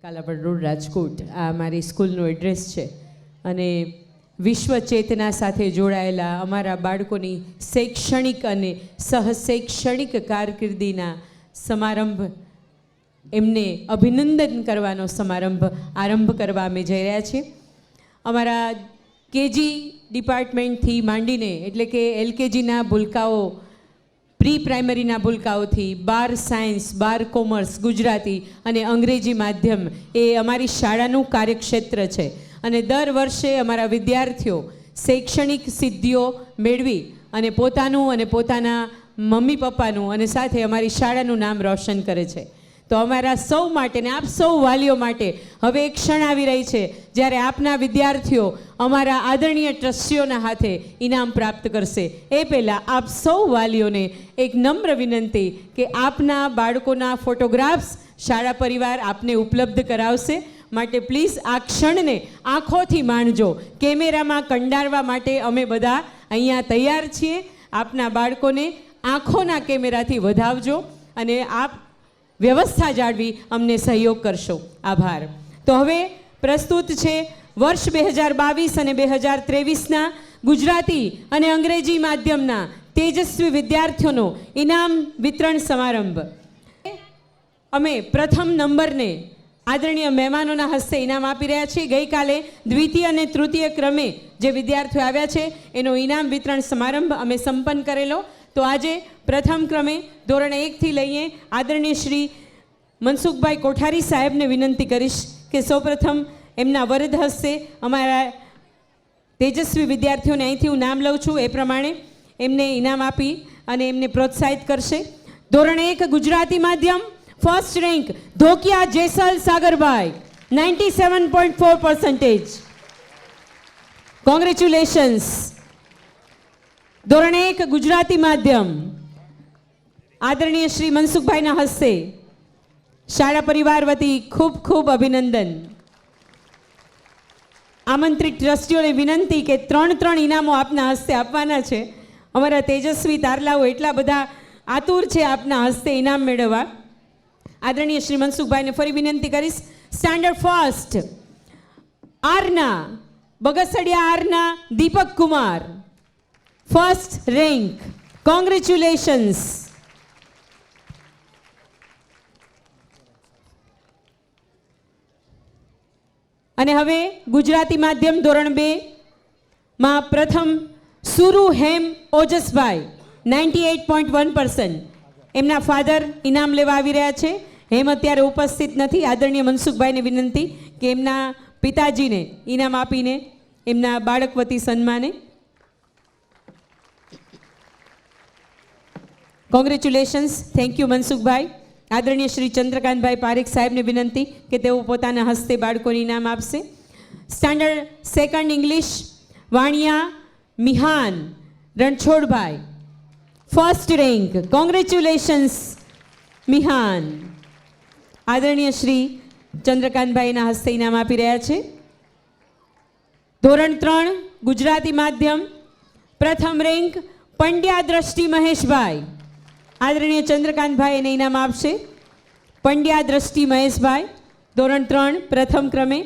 કાલાપડ road Rajkot આ મારી સ્કૂલનું એડ્રેસ છે અને વિશ્વ ચેતના સાથે જોડાયેલા અમારા બાળકોની શૈક્ષણિક અને સહશૈક્ષણિક કારકિર્દીના સમારંભ એમને અભિનંદન કરવાનો સમારંભ આરંભ કરવા અમે જઈ રહ્યા છીએ. અમારા કેજી ડિપાર્ટમેન્ટથી માંડીને એટલે કે એલકેજીના ભૂલકાઓ, પ્રી પ્રાઇમરીના ભૂલકાઓથી 12 સાયન્સ, 12 કોમર્સ, ગુજરાતી અને અંગ્રેજી માધ્યમ એ અમારી શાળાનું કાર્યક્ષેત્ર છે અને દર વર્ષે અમારા વિદ્યાર્થીઓ શૈક્ષણિક સિદ્ધિઓ મેળવી અને પોતાનું અને પોતાના મમ્મી પપ્પાનું અને સાથે અમારી શાળાનું નામ રોશન કરે છે. તો અમારા સૌ માટે ને આપ સૌ વાલીઓ માટે હવે એક ક્ષણ આવી રહી છે જ્યારે આપના વિદ્યાર્થીઓ અમારા આદરણીય ટ્રસ્ટીઓના હાથે ઇનામ પ્રાપ્ત કરશે. એ પહેલાં આપ સૌ વાલીઓને એક નમ્ર વિનંતી કે આપના બાળકોના ફોટોગ્રાફ્સ શાળા પરિવાર આપને ઉપલબ્ધ કરાવશે. માટે પ્લીઝ આ ક્ષણને આંખોથી માણજો. કેમેરામાં કંડારવા માટે અમે બધા અહીંયા તૈયાર છીએ. આપના બાળકોને આંખોના કેમેરાથી વધાવજો અને આપ વ્યવસ્થા જાળવી અમને સહયોગ કરશો. આભાર. તો હવે પ્રસ્તુત છે વર્ષ 2022 અને 2023ના ગુજરાતી અને અંગ્રેજી માધ્યમના તેજસ્વી વિદ્યાર્થીઓનો ઇનામ વિતરણ સમારંભ. અમે પ્રથમ નંબરને આદરણીય મહેમાનોના હસ્તે ઇનામ આપી રહ્યા છીએ. ગઈકાલે દ્વિતીય અને તૃતીય ક્રમે જે વિદ્યાર્થીઓ આવ્યા છે એનો ઇનામ વિતરણ સમારંભ અમે સંપન્ન કરેલો. તો આજે પ્રથમ ક્રમે ધોરણ 1થી લઈએ આદરણીય શ્રી મનસુખભાઈ કોઠારી સાહેબને વિનંતી કરીશ કે સૌપ્રથમ એમના વરદ હસ્તે અમારા તેજસ્વી વિદ્યાર્થીઓને અહીંથી હું નામ લઉં છું એ પ્રમાણે એમને ઇનામ આપી અને એમને પ્રોત્સાહિત કરશે. ધોરણ 1 ગુજરાતી માધ્યમ ફર્સ્ટ રેન્ક ધોકિયા જેસલ સાગરભાઈ 97.4%. કોંગ્રેચ્યુલેશન્સ. ધોરણ 1 ગુજરાતી માધ્યમ આદરણીય શ્રી મનસુખભાઈના હસ્તે શાળા પરિવાર વતી ખૂબ ખૂબ અભિનંદન. આમંત્રિત ટ્રસ્ટીઓને વિનંતી કે 3 ઇનામો આપના હસ્તે આપવાના છે. અમારા તેજસ્વી તારલાઓ એટલા બધા આતુર છે આપના હસ્તે ઇનામ મેળવવા. આદરણીય શ્રી મનસુખભાઈને ફરી વિનંતી કરીશ. સ્ટાન્ડર્ડ ફર્સ્ટ આરના બગસડિયા આરના દીપક કુમાર ફર્સ્ટ રેન્ક. કોંગ્રેચ્યુલેશન્સ. અને હવે ગુજરાતી માધ્યમ ધોરણ 2 માં પ્રથમ સુરુ હેમ ઓજસભાઈ 98.1%. એમના ફાધર ઇનામ લેવા આવી રહ્યા છે. હેમ અત્યારે ઉપસ્થિત નથી. આદરણીય મનસુખભાઈને વિનંતી કે એમના પિતાજીને ઇનામ આપીને એમના બાળક વતી સન્માને. કોંગ્રેચ્યુલેશન્સ. Thank you Mansukhbhai. આદરણીય શ્રી ચંદ્રકાંતભાઈ પારેખ સાહેબને વિનંતી કે તેઓ પોતાના હસ્તે બાળકોને ઇનામ આપશે. સ્ટાન્ડર્ડ સેકન્ડ ઇંગ્લિશ વાણિયા મિહાન રણછોડભાઈ ફર્સ્ટ રેન્ક. કોંગ્રેચ્યુલેશન્સ મિહાન. આદરણીય શ્રી ચંદ્રકાંતભાઈના હસ્તે ઇનામ આપી રહ્યા છે. ધોરણ 3 ગુજરાતી માધ્યમ પ્રથમ રેન્ક પંડ્યા દ્રષ્ટિ મહેશભાઈ. આદરણીય ચંદ્રકાંતભાઈ એને ઇનામ આપશે. પંડ્યા દ્રષ્ટિ મહેશભાઈ ધોરણ 3 પ્રથમ ક્રમે.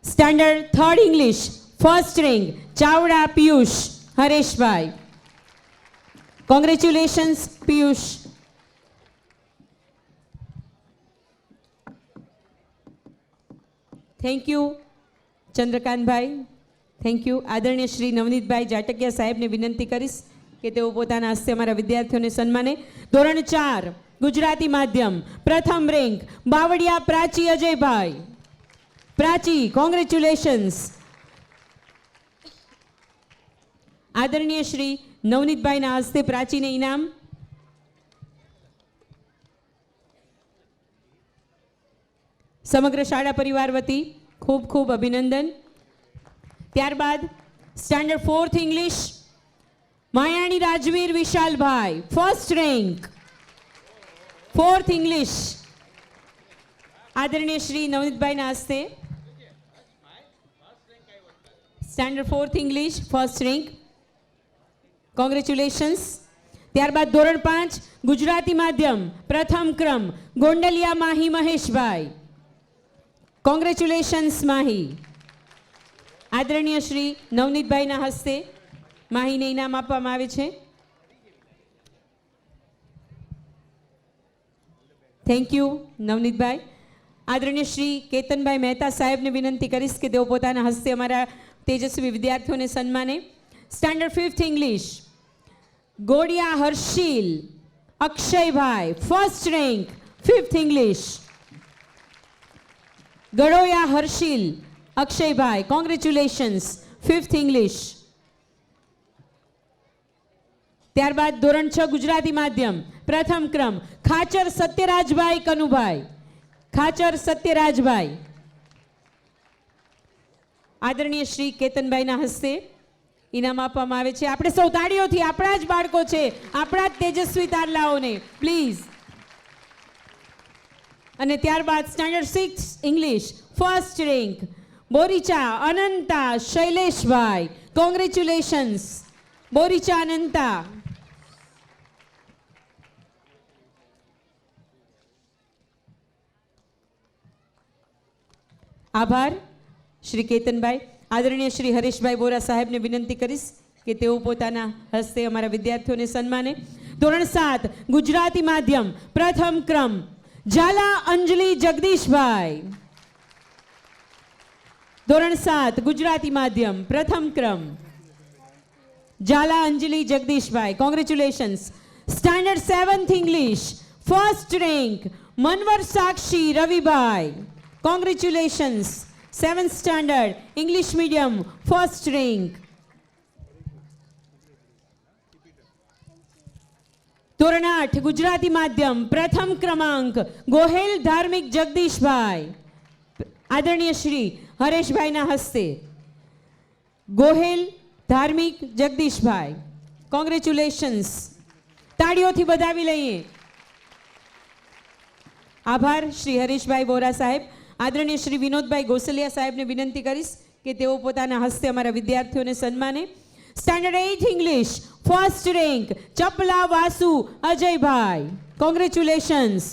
Standard third English first rank Chavda Piyush Hareshbhai. Congratulations Piyush. Thank you Chandrakantbhai. Thank you. આદરણીય શ્રી નવનીતભાઈ જાટકિયા સાહેબને વિનંતી કરીશ કે તેઓ પોતાના હસ્તે અમારા વિદ્યાર્થીઓને સન્માને. ધોરણ 4 ગુજરાતી માધ્યમ પ્રથમ રેન્ક બાવળિયા પ્રાચી અજયભાઈ. પ્રાચી કોંગ્રેચ્યુલેશન્સ. આદરણીય શ્રી નવનીતભાઈના હસ્તે પ્રાચીને ઇનામ. સમગ્ર શાળા પરિવાર વતી ખૂબ ખૂબ અભિનંદન. ત્યારબાદ standard 4th English Mayani Rajveer વિશાલભાઈ ફર્સ્ટ રેન્ક 4th ઇંગ્લિશ. આદરણીય શ્રી નવનીતભાઈના હસ્તે standard 4th English first rank. Congratulations. ત્યારબાદ ધોરણ 5 ગુજરાતી માધ્યમ પ્રથમ ક્રમ ગોંડલિયા માહી મહેશભાઈ. કોંગ્રેચ્યુલેશન્સ માહી. આદરણીય શ્રી નવનીતભાઈના હસ્તે માહીને ઇનામ આપવામાં આવે છે. Thank you Navnitbhai. આદરણીય શ્રી કેતનભાઈ મહેતા સાહેબને વિનંતી કરીશ કે તેઓ પોતાના હસ્તે અમારા તેજસ્વી વિદ્યાર્થીઓને સન્માને. Standard 5th English Godiya Harshil Akshaybhai, first rank 5th English. Galoya Harshil Akshaybhai, congratulations 5th English. ત્યારબાદ ધોરણ 6 ગુજરાતી માધ્યમ પ્રથમ ક્રમ ખાચર સત્યરાજભાઈ કનુભાઈ. ખાચર સત્યરાજભાઈ. આદરણીય શ્રી કેતનભાઈના હસ્તે ઇનામ આપવામાં આવે છે. આપણે સૌ તાળીઓથી આપણા જ બાળકો છે, આપણા જ તેજસ્વી તારલાઓને પ્લીઝ. અને ત્યારબાદ standard 6 English first rank Boricha Ananta Shaileshbhai, congratulations Boricha Ananta. આભાર શ્રી કેતનભાઈ. આદરણીય શ્રી હરેશભાઈ બોરા સાહેબને વિનંતી કરીશ કે તેઓ પોતાના હસ્તે અમારા વિદ્યાર્થીઓને સન્માને. ધોરણ 7 ગુજરાતી માધ્યમ પ્રથમ ક્રમ ઝાલા અંજલિ જગદીશભાઈ. ધોરણ 7 ગુજરાતી માધ્યમ પ્રથમ ક્રમ Zala Anjali Jagdishbhai, congratulations. Standard 7th English first rank Manvar Sakshi Ravibhai, congratulations. 7th standard English medium first rank. ધોરણ 8 ગુજરાતી માધ્યમ પ્રથમ ક્રમાંક ગોહેલ ધાર્મિક જગદીશભાઈ. આદરણીય શ્રી હરેશભાઈના હસ્તે ગોહેલ ધાર્મિક જગદીશભાઈ, કોંગ્રેચ્યુલેશન્સ. તાળીઓથી વધાવી લઈએ. આભાર શ્રી હરેશભાઈ બોરા સાહેબ. આદરણીય શ્રી વિનોદભાઈ ગોસલિયા સાહેબને વિનંતી કરીશ કે તેઓ પોતાના હસ્તે અમારા વિદ્યાર્થીઓને સન્માને. સ્ટાન્ડર્ડ 8 ઇંગ્લિશ ફર્સ્ટ રેન્ક ચપલા વાસુ અજયભાઈ, કોંગ્રેચ્યુલેશન્સ.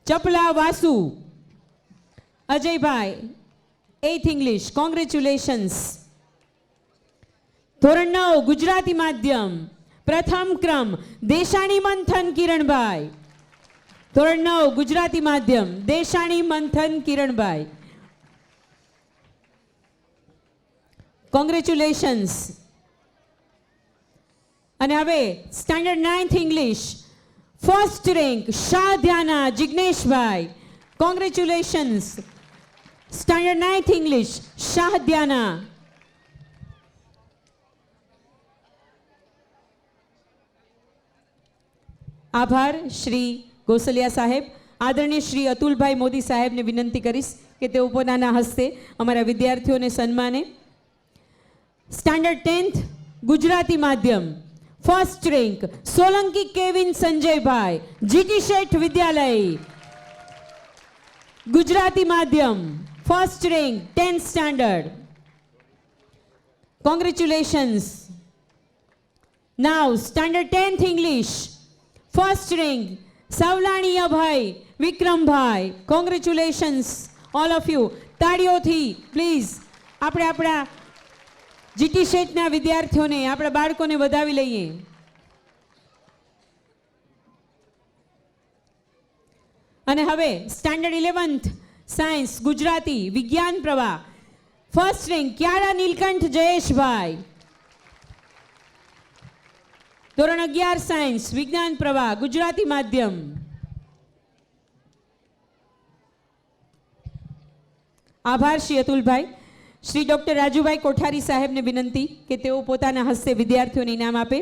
ચપલા વાસુ અજયભાઈ 8th ઇંગ્લિશ, કોંગ્રેચ્યુલેશન્સ. ધોરણ 9 ગુજરાતી માધ્યમ પ્રથમ ક્રમ દેશાણી મંથન કિરણભાઈ. ધોરણ 9 ગુજરાતી માધ્યમ દેશાણી મંથન કિરણભાઈ, કોંગ્રેચ્યુલેશન્સ. અને હવે standard 9th English first rank Shah Dhyana Jigneshbhai, congratulations. Standard 9th English શાહધ્યાના. આભાર શ્રી ગોસલિયા સાહેબ. આદરણીય શ્રી અતુલભાઈ મોદી સાહેબને વિનંતી કરીશ કે તેઓ પોતાના હસ્તે અમારા વિદ્યાર્થીઓને સન્માને. સ્ટાન્ડર્ડ 10th ગુજરાતી માધ્યમ first rank Solanki Kevin Sanjaybhai, GT Sheth વિદ્યાલય. ગુજરાતી માધ્યમ first rank 10th standard, congratulations. Now standard 10th English first rank Savlani Abhay Vikrambhai, congratulations all of you. તાળીઓથી પ્લીઝ આપણે આપણા જીટી શેઠના વિદ્યાર્થીઓને, આપણા બાળકોને વધાવી લઈએ. અને હવે સ્ટાન્ડર્ડ 11th સાયન્સ ગુજરાતી વિજ્ઞાન પ્રવાહ ફર્સ્ટ રેન્ક ક્યારા નીલકંઠ જયેશભાઈ. ધોરણ 11 સાયન્સ વિજ્ઞાન પ્રવાહ ગુજરાતી માધ્યમ. આભાર શ્રી અતુલભાઈ. શ્રી ડોક્ટર રાજુભાઈ કોઠારી સાહેબને વિનંતી કે તેઓ પોતાના હસ્તે વિદ્યાર્થીઓને ઇનામ આપે.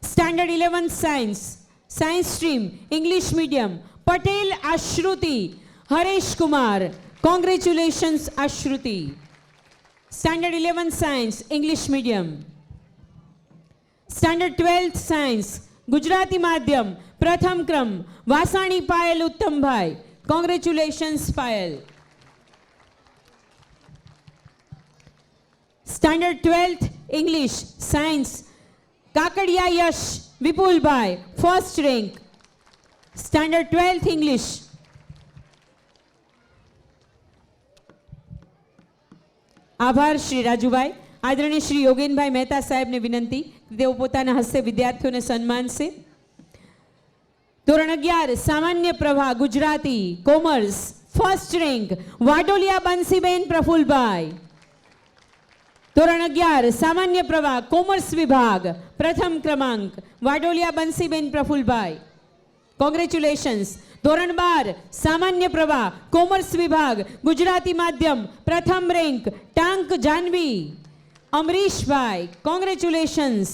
Standard 11th science science stream English medium Patel Ashruti Haresh Kumar, congratulations Ashruti. Standard 11th science English medium. Standard 12th science Gujarati માધ્યમ પ્રથમ ક્રમ Vasani Payal Uttambhai, congratulations Payal. Standard 12th English science Kakadiya Yash Vipulbhai, first rank. Standard 12th English આભાર શ્રી રાજુભાઈ. આદરણીય શ્રી યોગેનભાઈ મહેતા સાહેબને વિનંતી, તેઓ પોતાના હસ્તે વિદ્યાર્થીઓને સન્માનશે. ધોરણ 11 સામાન્ય પ્રવાહ Gujarati commerce first rank Vadoliya Bansiben Prafulbhai. ધોરણ 11 સામાન્ય પ્રવાહ કોમર્સ વિભાગ પ્રથમ ક્રમાંક વાડોલિયા બંસીબેન પ્રફુલભાઈ. કોંગ્રેચ્યુલેશન્સ. ધોરણ 12 સામાન્ય પ્રવાહ કોમર્સ વિભાગ ગુજરાતી માધ્યમ પ્રથમ રેન્ક ટાંક જાનવી અમરીશભાઈ. કોંગ્રેચ્યુલેશન્સ.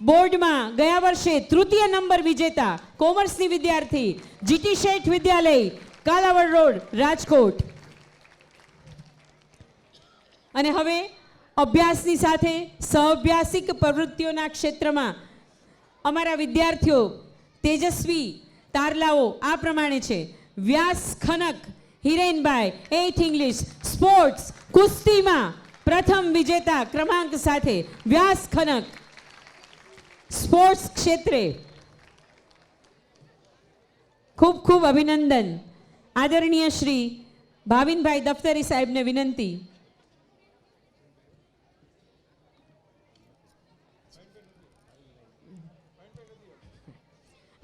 બોર્ડમાં ગયા વર્ષે તૃતીય નંબર વિજેતા કોમર્સની વિદ્યાર્થી જીટી શેઠ વિદ્યાલય કાલાવડ રોડ રાજકોટ. અને હવે અભ્યાસની સાથે સહઅભ્યાસિક પ્રવૃત્તિઓના ક્ષેત્રમાં અમારા વિદ્યાર્થીઓ તેજસ્વી તારલાઓ આ પ્રમાણે છે. વ્યાસ ખનક હિરેનભાઈ 8 ઇંગ્લિશ સ્પોર્ટ્સ કુસ્તીમાં પ્રથમ વિજેતા ક્રમાંક સાથે વ્યાસ ખનક. સ્પોર્ટ્સ ક્ષેત્રે ખૂબ ખૂબ અભિનંદન. આદરણીય શ્રી ભાવિનભાઈ દફતરી સાહેબને વિનંતી.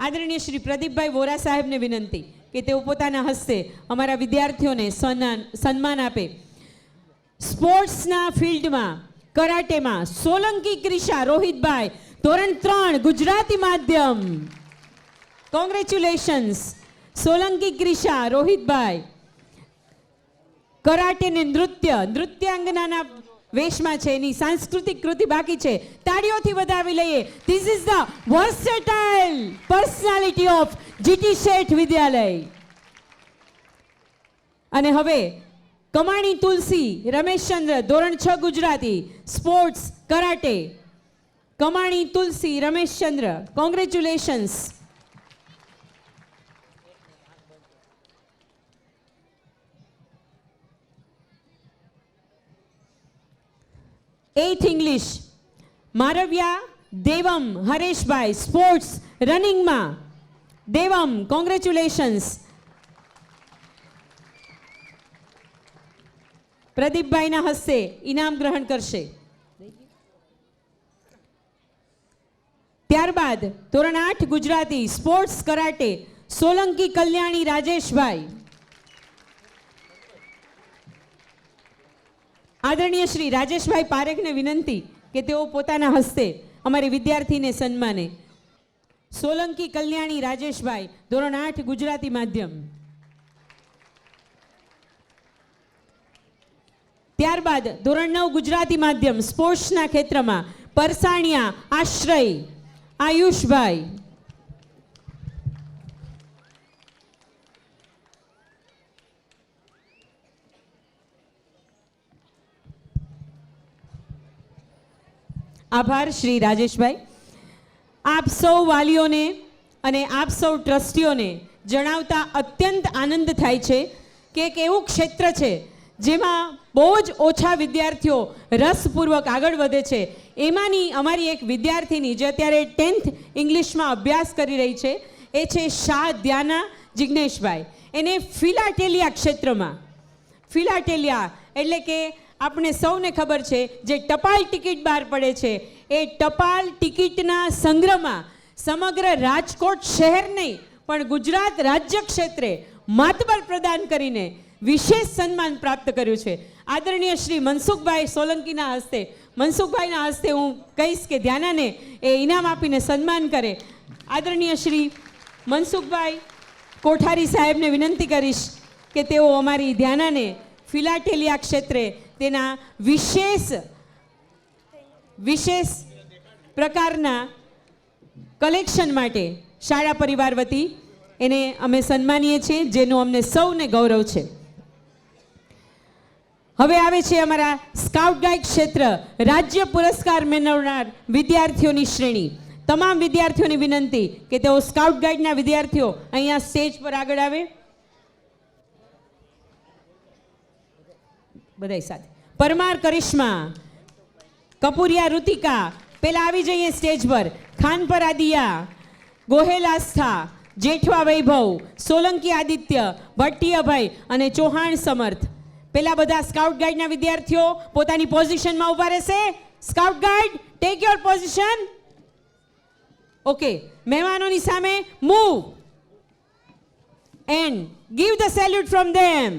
આદરણીય શ્રી પ્રદીપભાઈ વોરા સાહેબને વિનંતી કે તેઓ પોતાના હસ્તે અમારા વિદ્યાર્થીઓને સન્માન આપે. સ્પોર્ટ્સના ફિલ્ડમાં કરાટેમાં સોલંકી ક્રિશા રોહિતભાઈ ધોરણ 3 ગુજરાતી માધ્યમ. કોંગ્રેચ્યુલેશન્સ સોલંકી ક્રિશા રોહિતભાઈ. કરાટે ને નૃત્યાંગનાના વેશમાં છે, એની સાંસ્કૃતિક કૃતિ બાકી છે. તાળીઓથી વધાવી લઈએ. This is the versatile personality of GT Sheth વિદ્યાલય. અને હવે કમાણી તુલસી રમેશચંદ્ર ધોરણ 6 Gujarati sports karate. Kamani Tulsi Rameshchandra congratulations. Eighth English Marviya Devam Hareshbhai sports રનિંગમાં. દેવમ કોંગ્રેચ્યુલેશન્સ. પ્રદીપભાઈના હસ્તે ઇનામ ગ્રહણ કરશે. ત્યારબાદ ધોરણ 8 ગુજરાતી સ્પોર્ટ્સ કરાટે સોલંકી કલ્યાણી રાજેશભાઈ. આદરણીય શ્રી રાજેશભાઈ પારેખને વિનંતી કે તેઓ પોતાના હસ્તે અમારી વિદ્યાર્થીને સન્માને. સોલંકી કલ્યાણી રાજેશભાઈ ધોરણ 8 ગુજરાતી માધ્યમ. ત્યારબાદ ધોરણ 9 ગુજરાતી માધ્યમ સ્પોર્ટ્સના ક્ષેત્રમાં પરસાણિયા આશ્રય આયુષભાઈ. આભાર શ્રી રાજેશભાઈ. આપ સૌ વાલીઓને અને આપ સૌ ટ્રસ્ટીઓને જણાવતા અત્યંત આનંદ થાય છે કે એક એવું ક્ષેત્ર છે જેમાં બહુ જ ઓછા વિદ્યાર્થીઓ રસપૂર્વક આગળ વધે છે. એમાંની અમારી એક વિદ્યાર્થીની જે અત્યારે 10th ઇંગ્લિશમાં અભ્યાસ કરી રહી છે એ છે શાહ ધ્યાના જિગ્નેશભાઈ. એને ફિલાટેલિયા ક્ષેત્રમાં, ફિલાટેલિયા એટલે કે આપણે સૌને ખબર છે જે ટપાલ ટિકિટ બહાર પડે છે એ ટપાલ ટિકિટના સંગ્રહમાં સમગ્ર રાજકોટ શહેર નહીં પણ ગુજરાત રાજ્ય ક્ષેત્રે માતબર પ્રદાન કરીને વિશેષ સન્માન પ્રાપ્ત કર્યું છે. આદરણીય શ્રી મનસુખભાઈ સોલંકીના હસ્તે, મનસુખભાઈના હસ્તે હું કહીશ કે ધ્યાનાને એ ઇનામ આપીને સન્માન કરે. આદરણીય શ્રી મનસુખભાઈ કોઠારી સાહેબને વિનંતી કરીશ કે તેઓ અમારી ધ્યાનાને ફિલાટેલિયા ક્ષેત્રે તેના વિશેષ પ્રકારના કલેક્શન માટે શાળા પરિવાર વતી એને અમે સન્માનીએ છીએ, જેનું અમને સૌને ગૌરવ છે. હવે આવે છે અમારા સ્કાઉટ ગાઈડ ક્ષેત્ર રાજ્ય પુરસ્કાર મેળવનાર વિદ્યાર્થીઓની શ્રેણી. તમામ વિદ્યાર્થીઓની વિનંતી કે તેઓ સ્કાઉટ ગાઈડના વિદ્યાર્થીઓ અહીંયા સ્ટેજ પર આગળ આવે. બધાય સાથે. પરમાર કરિશ્મા, કપૂરિયા ઋતિકા, પેલા આવી જઈએ સ્ટેજ પર. ખાનપર આદિયા, ગોહેલ આસ્થા, જેઠવા વૈભવ, સોલંકી આદિત્ય, ભટ્ટીયાભાઈ અને ચૌહાણ સમર્થ. પેલા બધા સ્કાઉટ ગાઈડના વિદ્યાર્થીઓ પોતાની પોઝિશનમાં ઊભા રહેશે. Scout guide, take your position. Okay, મહેમાનોની સામે move and give the salute from them.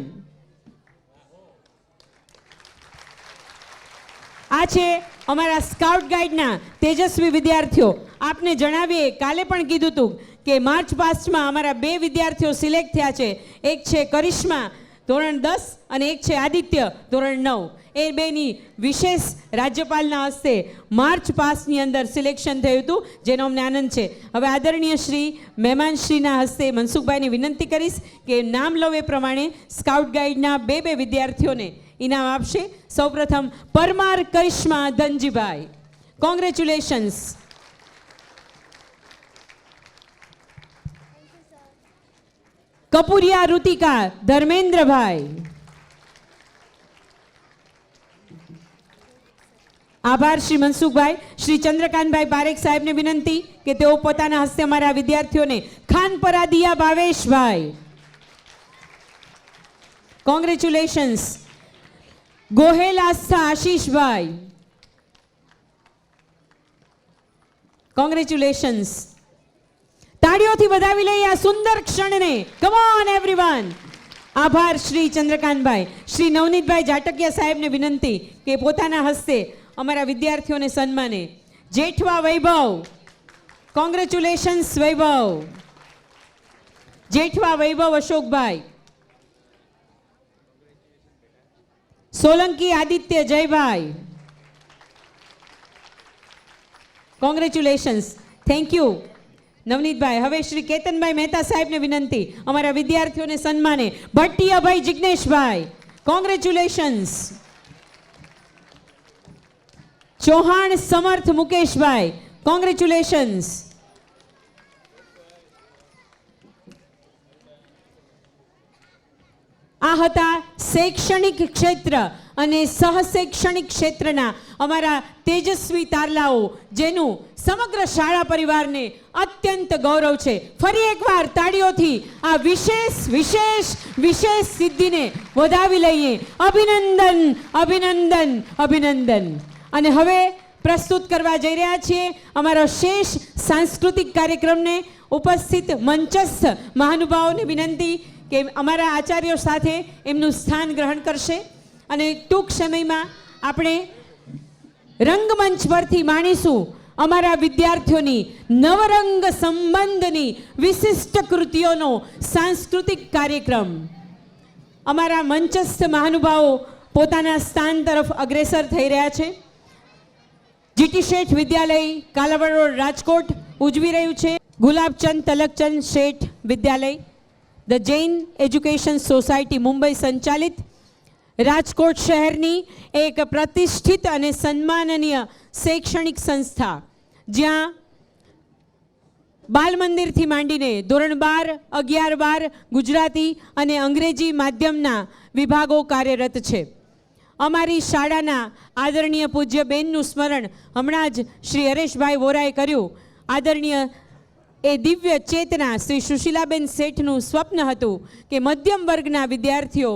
આ છે અમારા સ્કાઉટ ગાઈડના તેજસ્વી વિદ્યાર્થીઓ. આપને જણાવીએ, કાલે પણ કીધું હતું કે માર્ચ પાસ્ટમાં અમારા 2 વિદ્યાર્થીઓ સિલેક્ટ થયા છે. એક છે કરિશ્મા ધોરણ 10 અને એક છે આદિત્ય ધોરણ 9. એ બેની વિશેષ રાજ્યપાલના હસ્તે માર્ચ પાસની અંદર સિલેક્શન થયું હતું, જેનો અમને આનંદ છે. હવે આદરણીય શ્રી મહેમાનશ્રીના હસ્તે મનસુખભાઈની વિનંતી કરીશ કે નામ લો એ પ્રમાણે સ્કાઉટ ગાઈડના 2 વિદ્યાર્થીઓને ઇનામ આપશે. સૌપ્રથમ પરમાર કરિશ્મા ધનજીભાઈ, કોંગ્રેચ્યુલેશન્સ. કપુરિયા ઋતિકા ધર્મેન્દ્રભાઈ. આભાર શ્રી મનસુખભાઈ. શ્રી ચંદ્રકાંતભાઈ પારેખ સાહેબને વિનંતી કે તેઓ પોતાના હસ્તે અમારા વિદ્યાર્થીઓને ખાનપરા દિયા ભાવેશભાઈ, કોંગ્રેચ્યુલેશન્સ. ગોહેલ આસ્થા આશીષભાઈ, કોંગ્રેચ્યુલેશન્સ. તાળીઓથી વધાવી લઈએ આ સુંદર ક્ષણને. Come on everyone. આભાર શ્રી ચંદ્રકાંતભાઈ. શ્રી નવનીતભાઈ જાટકિયા સાહેબને વિનંતી કે પોતાના હસ્તે અમારા વિદ્યાર્થીઓને સન્માને. Jethva Vaibhav, congratulations Vaibhav. Jethva Vaibhav Ashokbhai. Solanki Aditya Jaybhai, congratulations. Thank you Navnitbhai. હવે શ્રી કેતનભાઈ મહેતા સાહેબને વિનંતી અમારા વિદ્યાર્થીઓને સન્માને. ભટ્ટિયાભાઈ જિગ્નેશભાઈ, કોંગ્રેચ્યુલેશન્સ. ચૌહાણ સમર્થ મુકેશભાઈ, કોંગ્રેચ્યુલેશન્સ. આ હતા શૈક્ષણિક ક્ષેત્ર અને સહશૈક્ષણિક ક્ષેત્રના અમારા તેજસ્વી તારલાઓ, જેનું સમગ્ર શાળા પરિવારને અત્યંત ગૌરવ છે. ફરી એકવાર તાળીઓથી આ વિશેષ વિશેષ વિશેષ સિદ્ધિને વધાવી લઈએ. અભિનંદન, અભિનંદન, અભિનંદન. અને હવે પ્રસ્તુત કરવા જઈ રહ્યા છીએ અમારો શેષ સાંસ્કૃતિક કાર્યક્રમને. ઉપસ્થિત મંચસ્થ મહાનુભાવોને વિનંતી કે અમારા આચાર્યો સાથે એમનું સ્થાન ગ્રહણ કરશે અને ટૂંક સમયમાં આપણે રંગમંચ પરથી માણીશું અમારા વિદ્યાર્થીઓની નવરંગ સંબંધની વિશિષ્ટ કૃતિઓનો સાંસ્કૃતિક કાર્યક્રમ. અમારા મંચસ્થ મહાનુભાવો પોતાના સ્થાન તરફ અગ્રેસર થઈ રહ્યા છે. જીટી શેઠ વિદ્યાલય કાલાવડ રોડ રાજકોટ ઉજવી રહ્યું છે ગુલાબચંદ તલકચંદ શેઠ વિદ્યાલય, the Jain education society Mumbai સંચાલિત રાજકોટ શહેરની એક પ્રતિષ્ઠિત અને સન્માનનીય શૈક્ષણિક સંસ્થા, જ્યાં બાલ મંદિરથી માંડીને ધોરણ 12, 11, 12 ગુજરાતી અને અંગ્રેજી માધ્યમના વિભાગો કાર્યરત છે. અમારી શાળાના આદરણીય પૂજ્ય બેનનું સ્મરણ હમણાં જ શ્રી હરેશભાઈ વોરાએ કર્યું. આદરણીય એ દિવ્ય ચેતના શ્રી સુશીલાબેન શેઠનું સ્વપ્ન હતું કે મધ્યમ વર્ગના વિદ્યાર્થીઓ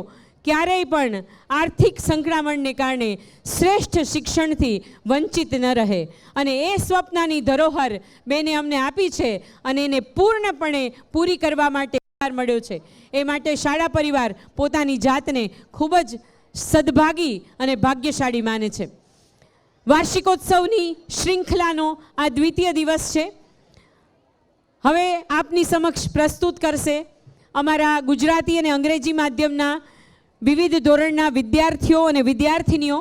ક્યારેય પણ આર્થિક સંકળામણને કારણે શ્રેષ્ઠ શિક્ષણથી વંચિત ન રહે. અને એ સ્વપ્નની ધરોહર બેને અમને આપી છે અને એને પૂર્ણપણે પૂરી કરવા માટે મળ્યો છે. એ માટે શાળા પરિવાર પોતાની જાતને ખૂબ જ સદભાગી અને ભાગ્યશાળી માને છે. વાર્ષિકોત્સવની શૃંખલાનો આ દ્વિતીય દિવસ છે. હવે આપની સમક્ષ પ્રસ્તુત કરશે અમારા ગુજરાતી અને અંગ્રેજી માધ્યમના વિવિધ ધોરણના વિદ્યાર્થીઓ અને વિદ્યાર્થિનીઓ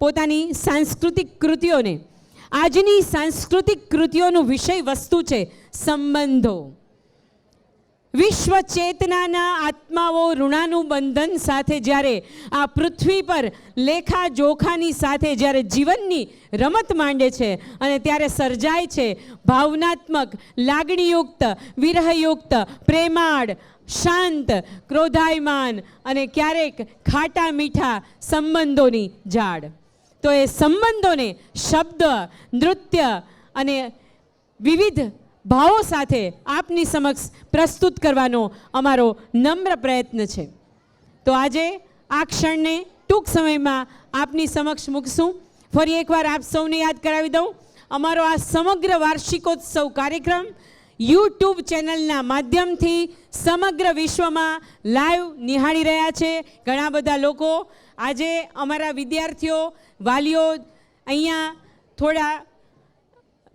પોતાની સાંસ્કૃતિક કૃતિઓને. આજની સાંસ્કૃતિક કૃતિઓનું વિષય વસ્તુ છે સંબંધો. વિશ્વ ચેતનાના આત્માઓ ઋણાનું બંધન સાથે જ્યારે આ પૃથ્વી પર લેખા જોખાની સાથે જ્યારે જીવનની રમત માંડે છે અને ત્યારે સર્જાય છે ભાવનાત્મક, લાગણીયુક્ત, વિરહયુક્ત, પ્રેમાળ, શાંત, ક્રોધાયમાન અને ક્યારેક ખાટા મીઠા સંબંધોની ઝાડ. તો એ સંબંધોને શબ્દ, નૃત્ય અને વિવિધ ભાવો સાથે આપની સમક્ષ પ્રસ્તુત કરવાનો અમારો નમ્ર પ્રયત્ન છે. તો આજે આ ક્ષણને ટૂંક સમયમાં આપની સમક્ષ મૂકશું. ફરી એકવાર આપ સૌને યાદ કરાવી દઉં, અમારો આ સમગ્ર વાર્ષિકોત્સવ કાર્યક્રમ યુટ્યુબ ચેનલના માધ્યમથી સમગ્ર વિશ્વમાં લાઈવ નિહાળી રહ્યા છે ઘણા બધા લોકો. આજે અમારા વિદ્યાર્થીઓ, વાલીઓ અહીંયા થોડા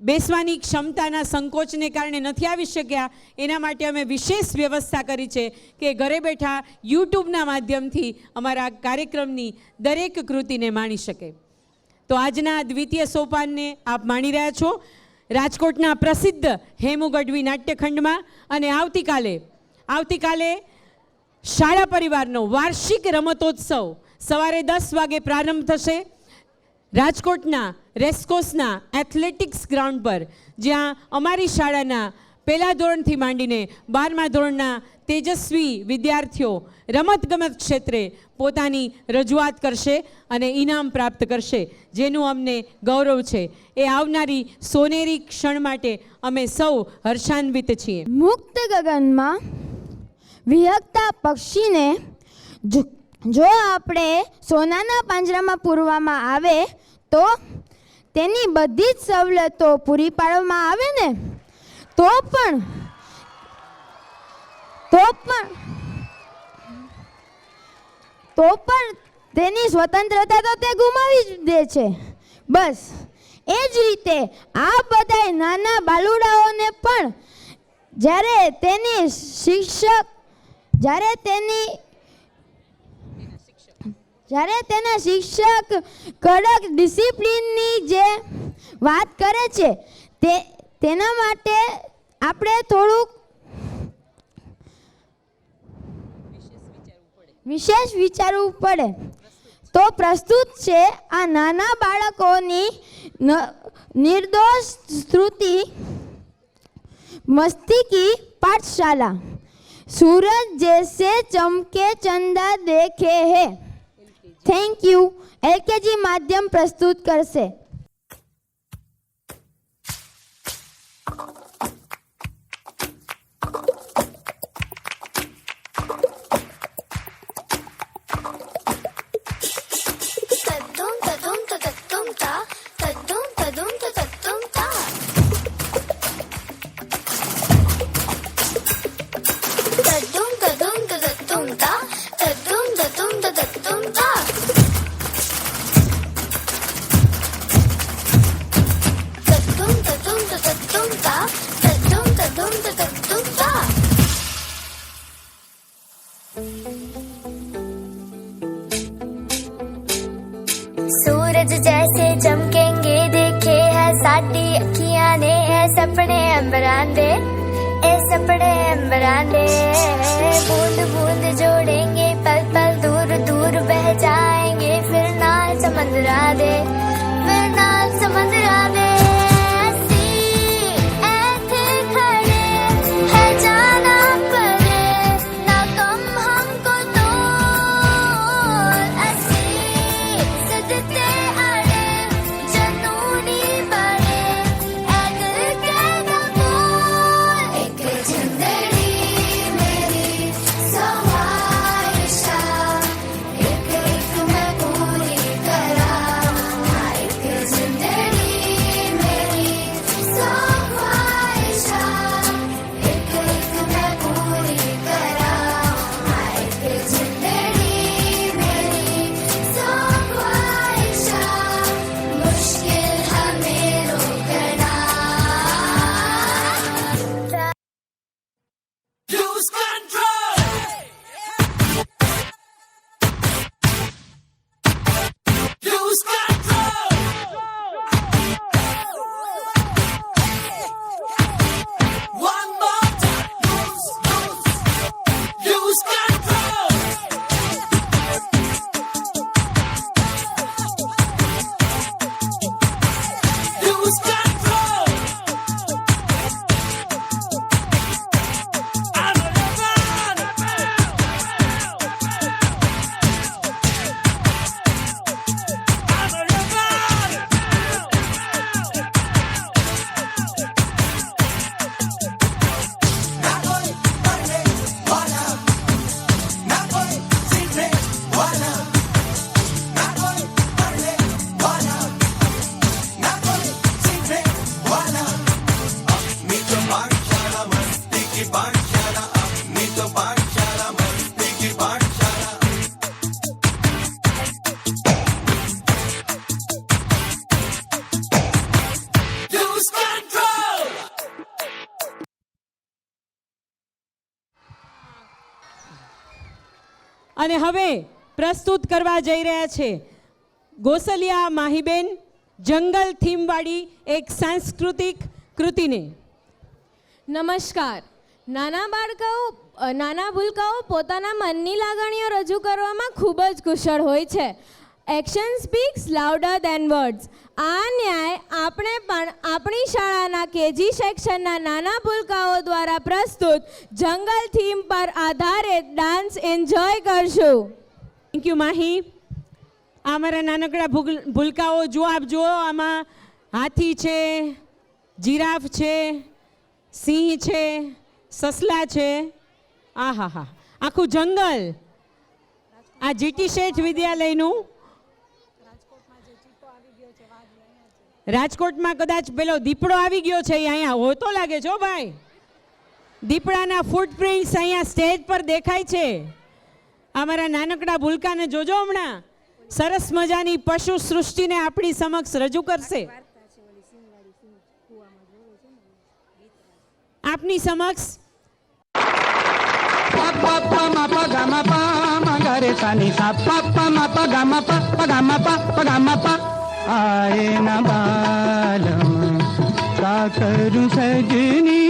બેસવાની ક્ષમતાના સંકોચને કારણે નથી આવી શક્યા. એના માટે અમે વિશેષ વ્યવસ્થા કરી છે કે ઘરે બેઠા યુટ્યુબના માધ્યમથી અમારા કાર્યક્રમની દરેક કૃતિને માણી શકે. તો આજના દ્વિતીય સોપાનને આપ માણી રહ્યા છો રાજકોટના પ્રસિદ્ધ હેમુ ગઢવી નાટ્યખંડમાં. અને આવતીકાલે શાળા પરિવારનો વાર્ષિક રમતોત્સવ સવારે 10 વાગે પ્રારંભ થશે રાજકોટના રેસકોર્સના એથ્લેટિક્સ ગ્રાઉન્ડ પર, જ્યાં અમારી શાળાના પહેલા ધોરણથી માંડીને 12મા ધોરણના તેજસ્વી વિદ્યાર્થીઓ રમતગમત ક્ષેત્રે પોતાની રજૂઆત કરશે અને ઇનામ પ્રાપ્ત કરશે, જેનું અમને ગૌરવ છે. એ આવનારી સોનેરી ક્ષણ માટે અમે સૌ હર્ષાન્વિત છીએ. મુક્ત ગગનમાં વિહંગતા પક્ષીને જો આપણે સોનાના પાંજરામાં પૂરવામાં આવે તો તેની બધી જ સવલતો પૂરી પાડવામાં આવે ને તો પણ તેની સ્વતંત્રતા તો તે ગુમાવી જ દે છે. બસ એ જ રીતે આ બધા નાના બાલુડાઓને પણ જ્યારે તેના શિક્ષક કડક ડિસિપ્લિનની જે વાત કરે છે તેના માટે આપણે થોડુંક વિશેષ વિચારવું પડે. તો પ્રસ્તુત છે આ નાના બાળકોની નિર્દોષ સ્તુતિ મસ્તી की पाठशाला. सूरज जैसे चमके चंदा देखे है. Thank you. एलकेजी माध्यम प्रस्तुत करसे. सूरज जैसे चमकेंगे देखे है साडी अखियां ने है सपने अंबरांदे बूंद बूंद जोड़ेंगे पल पल दूर दूर बह जाएंगे फिर नाल समंदरा दे અને હવે પ્રસ્તુત કરવા જઈ રહ્યા છે ગોસલિયા માહીબેન જંગલ થીમવાળી એક સાંસ્કૃતિક કૃતિને. નમસ્કાર. નાના ભૂલકાઓ પોતાના મનની લાગણીઓ રજૂ કરવામાં ખૂબ જ કુશળ હોય છે. એક્શન સ્પીક્સ લાઉડર દેન વર્ડ્સ. આ ન્યાય આપણે પણ આપણી શાળાના કેજી સેક્શનના નાના ભૂલકાઓ દ્વારા પ્રસ્તુત જંગલ થીમ પર આધારિત ડાન્સ એન્જોય કરશું. Thank you Mahi. આ મારા નાનકડા ભૂલકાઓ જુઓ, આપ જુઓ, આમાં હાથી છે, જીરાફ છે, સિંહ છે, સસલા છે. આ હા હા, આખું જંગલ. આ જીટી શેઠ વિદ્યાલયનું રાજકોટમાં કદાચ પેલો દીપડો આવી ગયો છે, અહીંયા હોતો લાગે છે ભાઈ. દીપડાના ફૂટપ્રિન્ટ્સ અહીંયા સ્ટેજ પર દેખાય છે. અમારા નાનકડા ભૂલકાને જોજો, હમણાં સરસ મજાની પશુ સૃષ્ટિને આપણી સમક્ષ રજૂ કરશે. આપની સમક્ષ आए न बालम का करूं सजनी,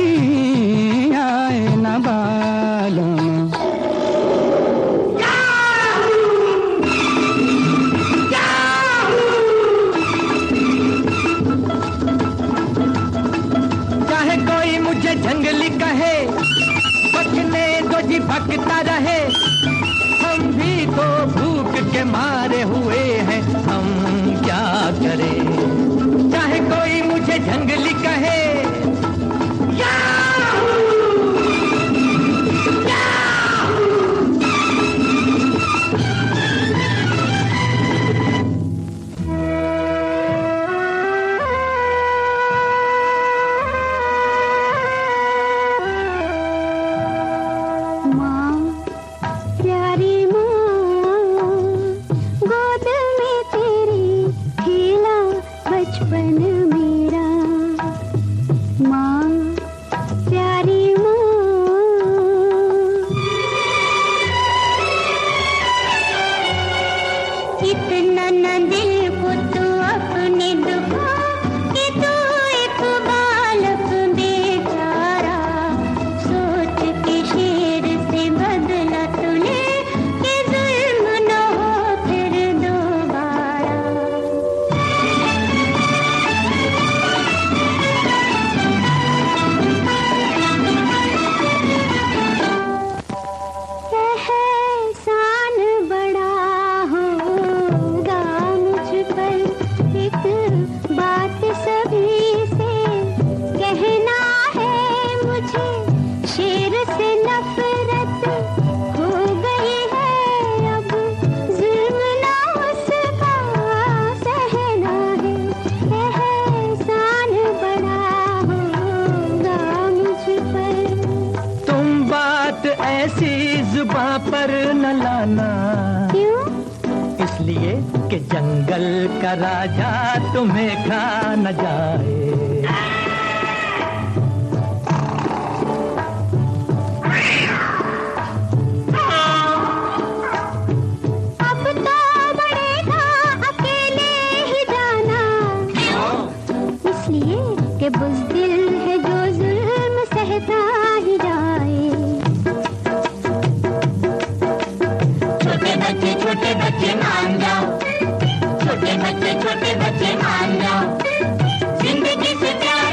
आए न बालम. चाहे कोई मुझे जंगली कहे, पकने दो जी भगता रहे, हम भी तो भूख के मारे हुए हैं, हम क्या करें. चाहे कोई मुझे जंगली कहे, ऐसी जुबां पर न लाना. क्यों? इसलिए कि जंगल का राजा तुम्हें खा न जाए. अब तो बढ़ेगा अकेले ही जाना. इसलिए कि बुज़दिल है जो जुल्म सहता ही जाए. छोटे बच्चे मान जाओ, छोटे बच्चे मान जाओ, जिंदगी से प्यार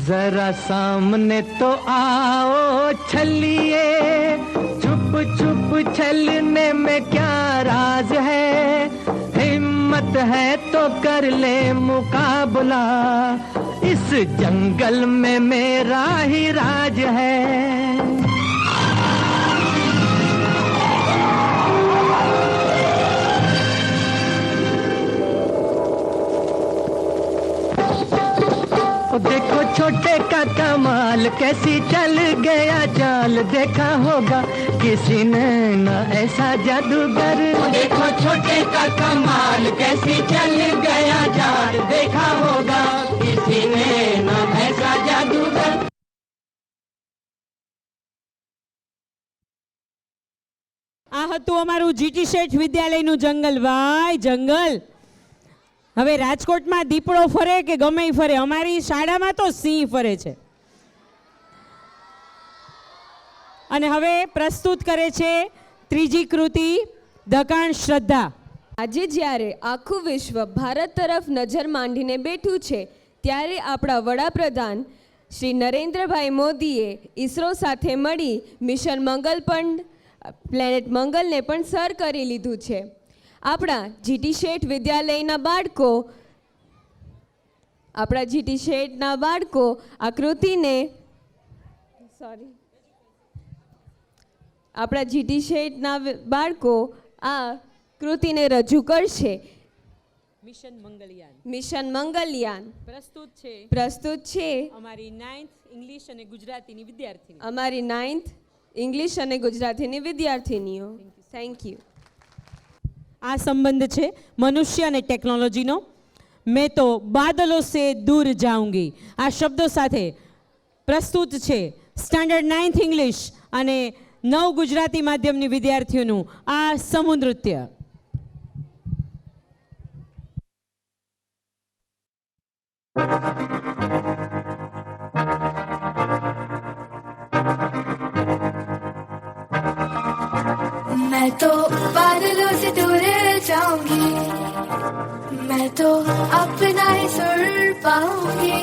जरा सामने तो आओ छलिए, छुप छुप छलने में क्या राज है, हिम्मत है तो कर ले मुकाबला, इस जंगल में मेरा ही राज है। देखो छोटे का कमाल, कैसी चल गया चाल, देखा होगा किसी ने ना ऐसा जादूगर। देखो छोटे का कमाल, कैसी चल गया चाल, देखा होगा किसी ने ना ऐसा जादूगर। આ હતું અમારું જીટી શેઠ વિદ્યાલયનું જંગલ. ભાઈ જંગલ. હવે રાજકોટમાં દીપડો ફરે કે ગમે ફરે, અમારી શાળામાં તો સિંહ ફરે છે. અને હવે પ્રસ્તુત કરે છે ત્રીજી કૃતિ દકાણ શ્રદ્ધા. આજે જ્યારે આખું વિશ્વ ભારત તરફ નજર માંડીને બેઠું છે, ત્યારે આપણા વડાપ્રધાન શ્રી નરેન્દ્રભાઈ મોદીએ ઈસરો સાથે મળી મિશન મંગલ પણ પ્લેનેટ મંગલને પણ સર કરી લીધું છે. આપણા જીટી શેઠ વિદ્યાલયના બાળકો આ કૃતિને આપણા જીટી શેઠના બાળકો આ કૃતિને રજૂ કરશે. મિશન મંગલયાન પ્રસ્તુત છે અમારી 9th ઇંગ્લિશ અને ગુજરાતીની વિદ્યાર્થીની. અમારી 9th ઇંગ્લિશ અને ગુજરાતીની વિદ્યાર્થીનીઓ. Thank you. આ સંબંધ છે મનુષ્ય અને ટેકનોલોજીનો. મેં તો બાદલો સે દૂર જાઉંગી, આ શબ્દો સાથે પ્રસ્તુત છે સ્ટાન્ડર્ડ 9th ઇંગ્લિશ અને 9 ગુજરાતી માધ્યમની વિદ્યાર્થીઓનું આ સમૂહ નૃત્ય. मैं तो बादलों से दूर जाऊंगी, मैं तो अपना ही सुर पाऊंगी,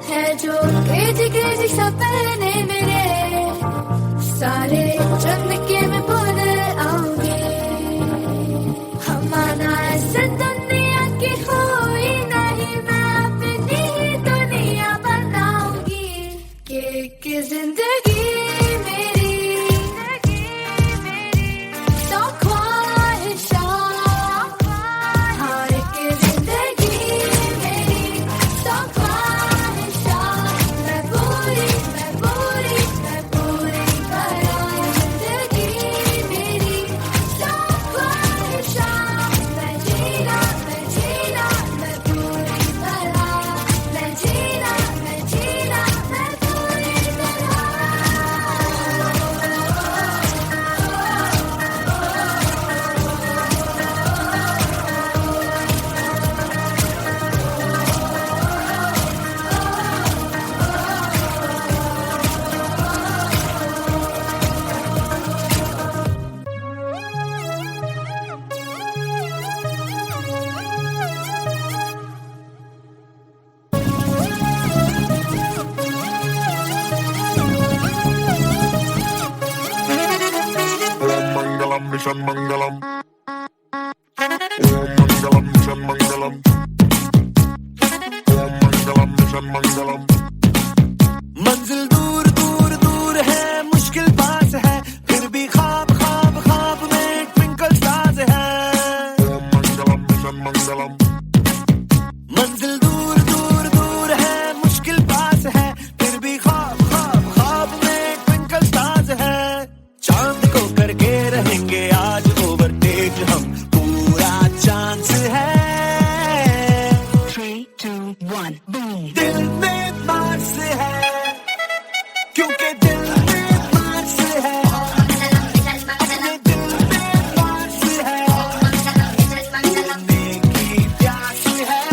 है जो केजी सपने मेरे सारे चंद के मैं भूल आऊंगी. हमारा ऐसे दुनिया की हुई नहीं, मैं अपनी ही दुनिया बनाऊंगी. कि जिंदगी Mission Mangalam. Om Mangalam, Mission Mangalam. Om Mangalam, Mission Mangalam. मंजिल दूर दूर दूर है, मुश्किल पास है, फिर भी ख्वाब ख्वाब ख्वाब में ट्विंकल स्टार्स है. Om Mangalam, Mission Mangalam. मंजिल दूर दूर दूर है, मुश्किल पास है, फिर भी ख्वाब ख्वाब ख्वाब में ट्विंकल स्टार्स है. चांद को करके रहेंगे आज ओवरटेक हम, पूरा चांस है. 3, 2, 1, boom. दिल में पास है, क्योंकि दिल में पास है, अपने दिल में पास है, ढूंढने की प्यास है,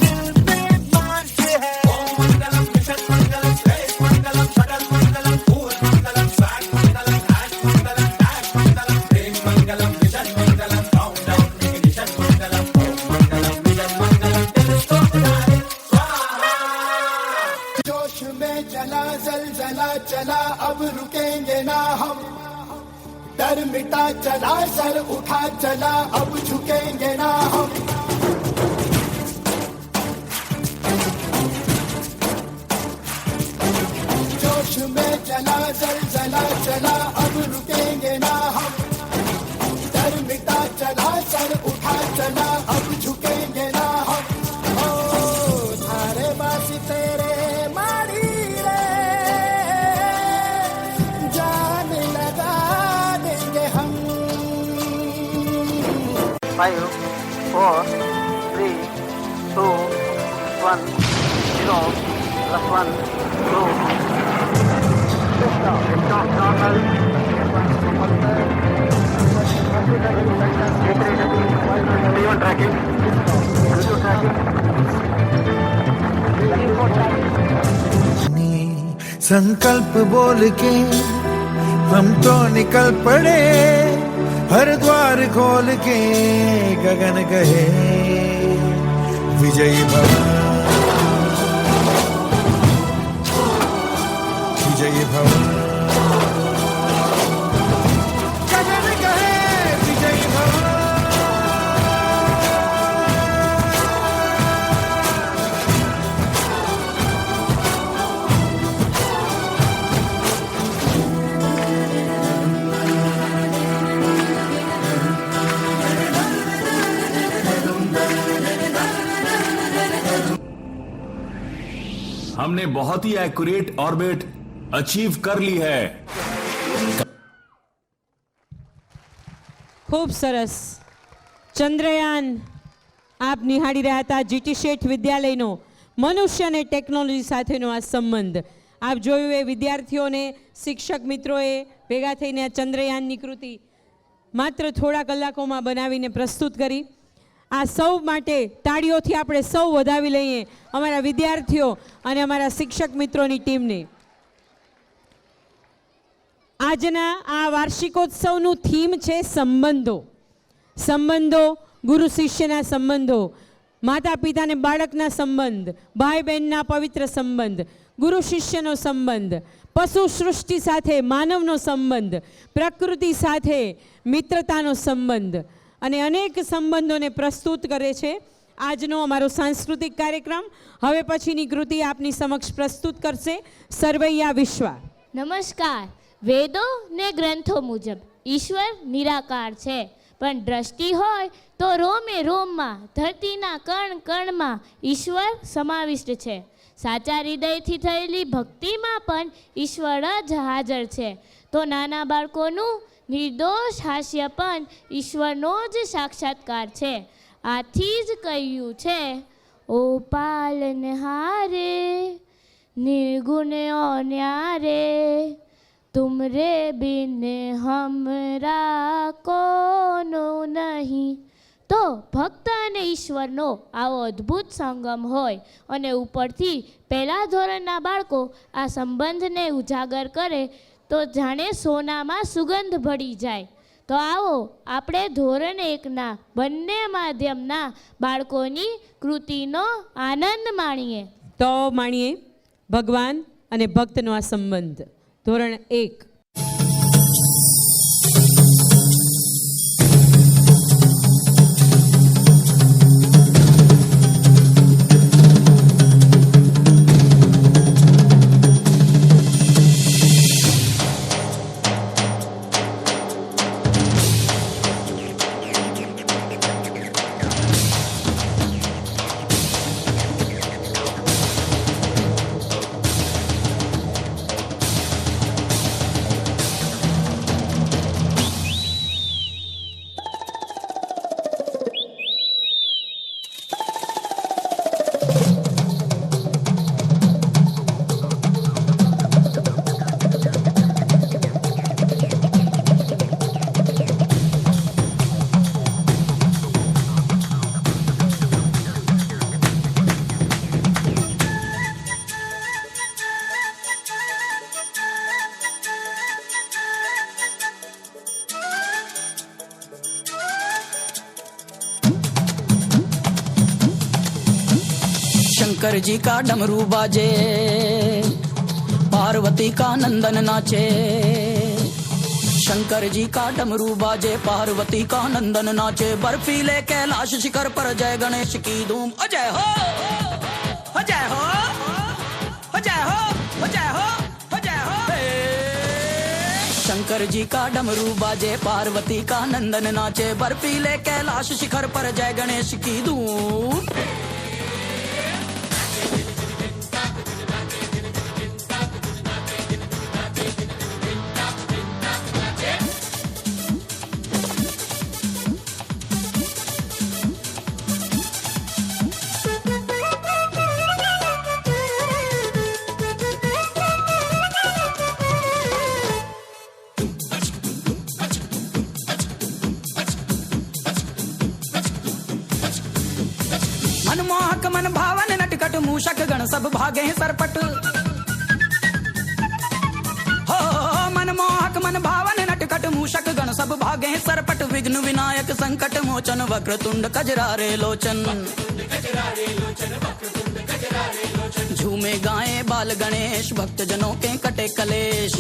दिल में पास है. ओम मंगलम मिशन मंगलम, स्पेस मंगलम, शटल मंगलम, पूर्ण मंगलम, स्वैग मंगलम, हैश मंगलम, डैश मंगलम, प्रेम मंगलम, मिशन मंगलम, काउंटडाउन इग्निशन मंगलम, ओम मंगलम मिशन मंगलम, टेलीस्कोप डायरेक्ट स्वाहा. चला अब रुकेंगे ना हम, डर मिटा चला सर उठा चला अब झुकेंगे ना हम। जोश में चला जलजला चला अब रुकेंगे ना हम, डर मिटा चला सर उठा चला अब झुकेंगे ना हम। ओ थारे बासी तेरे मारी रे, जान लगा देंगे हम। 5, 4, 3, 2, 1, 0, +1, 2. It's not normal. Everyone tracking. Everyone tracking. संकल्प बोल के हम तो निकल पड़े, हर द्वार खोल के गगन कहे विजयी भव, विजयी भव, गगन कहे विजयी भव। हमने बहुत ही एक्यूरेट ऑर्बिट अचीव कर ली है। ખૂબ સરસ. ચંદ્રયાન આપ નિહાળી રહ્યા હતા જીટી શેઠ વિદ્યાલયનો મનુષ્ય અને ટેકનોલોજી સાથેનો આ સંબંધ. આપ જોયું એ વિદ્યાર્થીઓને શિક્ષક મિત્રોએ ભેગા થઈને આ ચંદ્રયાનની કૃતિ માત્ર થોડા કલાકોમાં બનાવીને પ્રસ્તુત કરી. આ સૌ માટે તાળીઓથી આપણે સૌ વધાવી લઈએ અમારા વિદ્યાર્થીઓ અને અમારા શિક્ષક મિત્રોની ટીમને. આજના આ વાર્ષિકોત્સવનું થીમ છે સંબંધો. સંબંધો, ગુરુ શિષ્યના સંબંધો, માતા પિતા અને બાળકના સંબંધ, ભાઈ બહેનના પવિત્ર સંબંધ, ગુરુ શિષ્યનો સંબંધ, પશુ સૃષ્ટિ સાથે માનવનો સંબંધ, પ્રકૃતિ સાથે મિત્રતાનો સંબંધ અને અનેક સંબંધોને પ્રસ્તુત કરે છે આજનો અમારો સાંસ્કૃતિક કાર્યક્રમ. હવે પછીની કૃતિ આપની સમક્ષ પ્રસ્તુત કરશે સરવૈયા વિશ્વા. નમસ્કાર. વેદો ને ગ્રંથો મુજબ ઈશ્વર નિરાકાર છે, પણ દ્રષ્ટિ હોય તો રોમે રોમમાં, ધરતીના કણ કણમાં ઈશ્વર સમાવિષ્ટ છે. સાચા હૃદયથી થયેલી ભક્તિમાં પણ ઈશ્વર જ હાજર છે. તો નાના બાળકોનું નિર્દોષ હાસ્ય પણ ઈશ્વરનો જ સાક્ષાત્કાર છે. આથી જ કહ્યું છે, ઓ પાલનહારે निर्गुण और न्यारे, तुमरे बिन हमरा कोनो नहीं. તો ભક્ત અને ઈશ્વરનો આવો અદ્ભુત સંગમ હોય અને ઉપરથી પહેલા ધોરણના બાળકો આ સંબંધને ઉજાગર કરે તો જાણે સોનામાં સુગંધ ભળી જાય. તો આવો આપણે ધોરણ 1ના બંને માધ્યમના બાળકોની કૃતિનો આનંદ માણીએ. તો માણીએ ભગવાન અને ભક્તનો આ સંબંધ. ધોરણ 1. शंकर जी का डमरू बाजे, पार्वती का नंदन नाचे। शंकर जी का डमरू बाजे, पार्वती का नंदन नाचे। बर्फीले कैलाश शिखर पर जय गणेश की धूम। अजय हो, अजय हो, अजय हो, अजय हो, अजय हो। शंकर जी का डमरू बाजे, पार्वती का नंदन नाचे। बर्फीले कैलाश शिखर पर जय गणेश की धूम। मनमोहक मन भावन नटखट मूषक गण सब भागे हैं सरपट। हो मनमोहक मन भावन नटखट मूषक गण सब भागे हैं सरपट। विघ्न विनायक संकट मोचन वक्रतुंड कजरारे लोचन। झूमे गाए बाल गणेश भक्त जनों के कटे कलेश।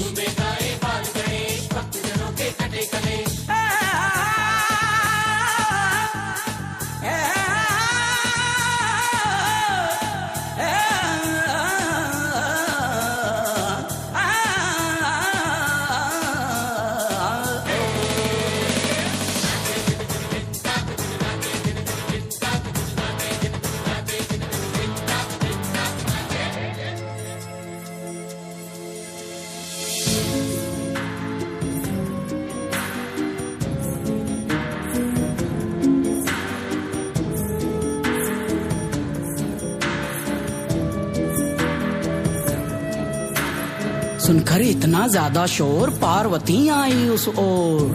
सुनकर इतना ज्यादा शोर, पार्वती आई उस ओर।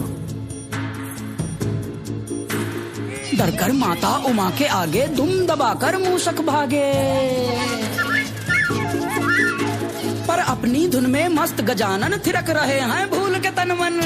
डरकर माता उमा के आगे दुम दबाकर मूषक भागे। पर अपनी धुन में मस्त गजानन थिरक रहे हैं भूल के तन मन।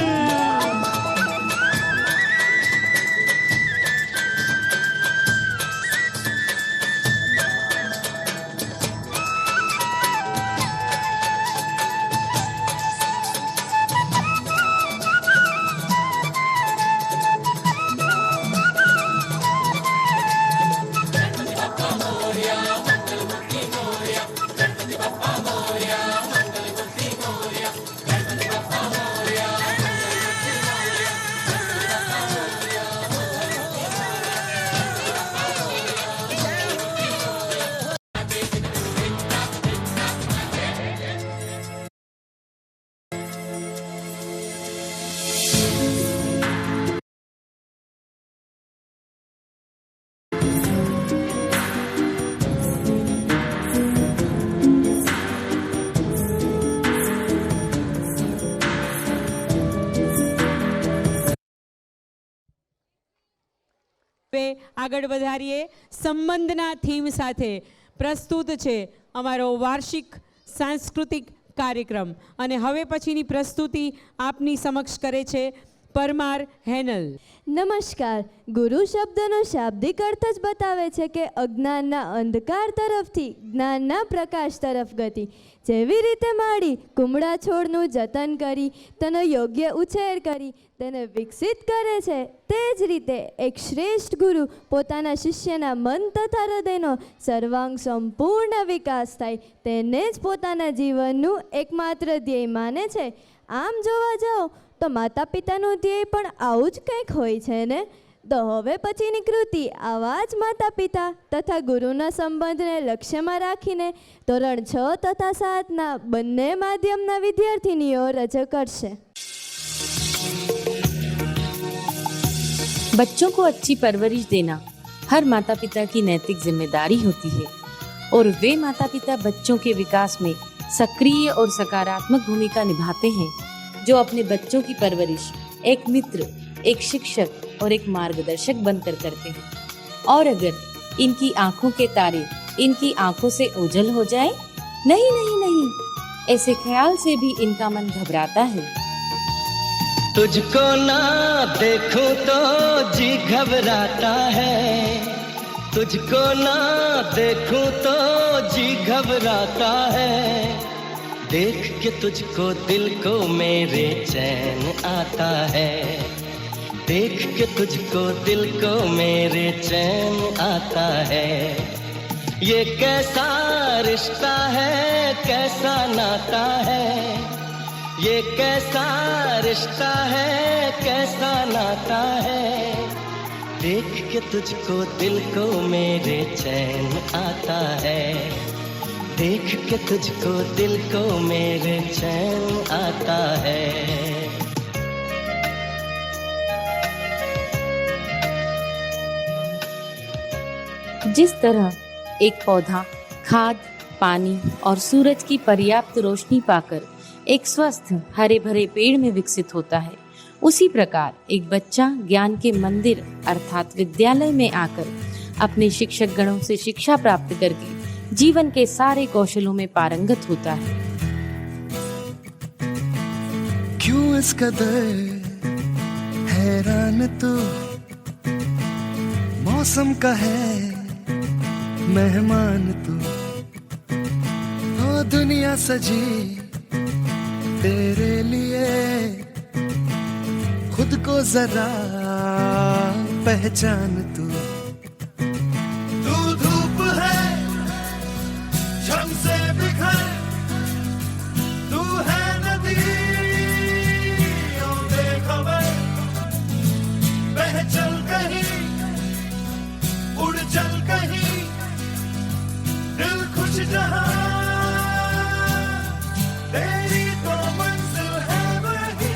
આગળ વધારીએ સંબંધના થીમ સાથે પ્રસ્તુત છે અમારો વાર્ષિક સાંસ્કૃતિક કાર્યક્રમ અને હવે પછીની પ્રસ્તુતિ આપની સમક્ષ કરે છે પરમાર હેનલ। નમસ્કાર। ગુરુ શબ્દનો શાબ્દિક અર્થ જ બતાવે છે કે અજ્ઞાનના અંધકાર તરફથી જ્ઞાનના પ્રકાશ તરફ ગતિ। જેવી રીતે માળી કુમળા છોડનું જતન કરી તેનો યોગ્ય ઉછેર કરી તેને વિકસિત કરે છે, તે જ રીતે એક શ્રેષ્ઠ ગુરુ પોતાના શિષ્યના મન તથા હૃદયનો સર્વાંગ સંપૂર્ણ વિકાસ થાય તેને જ પોતાના જીવનનું એકમાત્ર ધ્યેય માને છે। આમ જોવા જાઓ તો માતા પિતાનું ધ્યેય પણ આવું જ કંઈક હોય છે ને। તો હવે પછીની કૃતિ આવા જ માતા પિતા તથા ગુરુના સંબંધને લક્ષ્યમાં રાખીને ધોરણ 6 તથા 7ના બંને માધ્યમના વિદ્યાર્થીનીઓ રજૂ કરશે। बच्चों को अच्छी परवरिश देना हर माता पिता की नैतिक जिम्मेदारी होती है और वे माता पिता बच्चों के विकास में सक्रिय और सकारात्मक भूमिका निभाते हैं, जो अपने बच्चों की परवरिश एक मित्र, एक शिक्षक और एक मार्गदर्शक बनकर करते हैं। और अगर इनकी आंखों के तारे इनकी आंखों से ओझल हो जाए, नहीं नहीं नहीं, ऐसे ख्याल से भी इनका मन घबराता है। तुझको ना देखूं तो जी घबराता है, तुझको ना देखूं तो जी घबराता है। देख के तुझको दिल को मेरे चैन आता है, देख के तुझको दिल को मेरे चैन आता है। ये कैसा रिश्ता है, कैसा नाता है, ये कैसा रिश्ता है, कैसा नाता है। देख के तुझको दिल को मेरे चैन आता है, देख के तुझको दिल को मेरे चैन आता है। जिस तरह एक पौधा खाद, पानी और सूरज की पर्याप्त रोशनी पाकर एक स्वस्थ हरे भरे पेड़ में विकसित होता है, उसी प्रकार एक बच्चा ज्ञान के मंदिर अर्थात विद्यालय में आकर अपने शिक्षक गणों से शिक्षा प्राप्त करके जीवन के सारे कौशलों में पारंगत होता है। क्यों इस कदर हैरान तू, मौसम का है मेहमान तू, ओ दुनिया सजी तेरे लिए, खुद को जरा पहचान तू। तू धूप है शम से बिखर, तू है नदी बेखबर, बह चल कहीं उड़ चल कहीं, दिल खुश जहां तेरी तो मंजिल है वही।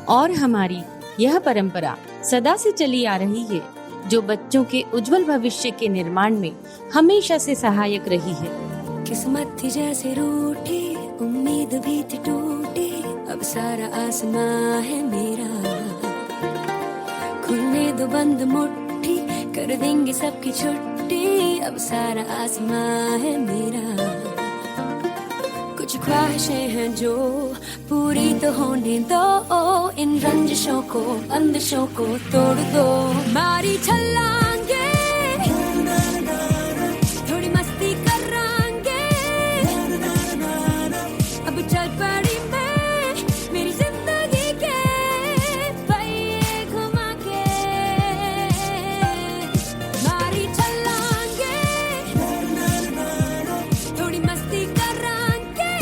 और हमारी यह परंपरा सदा से चली आ रही है, जो बच्चों के उज्जवल भविष्य के निर्माण में हमेशा से सहायक रही है। किस्मत थी जैसे रूठी, उम्मीद भी थी टूटी, अब सारा आसमां है मेरा। खुलने दो बंद मुट्ठी, कर देंगे सबकी छुट्टी, अब सारा आसमां है मेरा। कुछ ख्वाहिशें हैं जो पूरी तो होने दो, इन रंजिशों को बंदिशों को तोड़ दो। मारी छलांगे थोड़ी मस्ती करांगे, अब चल पड़ी मैं मेरी जिंदगी के पहिए घुमा के। मारी छलांगे थोड़ी मस्ती करांगे,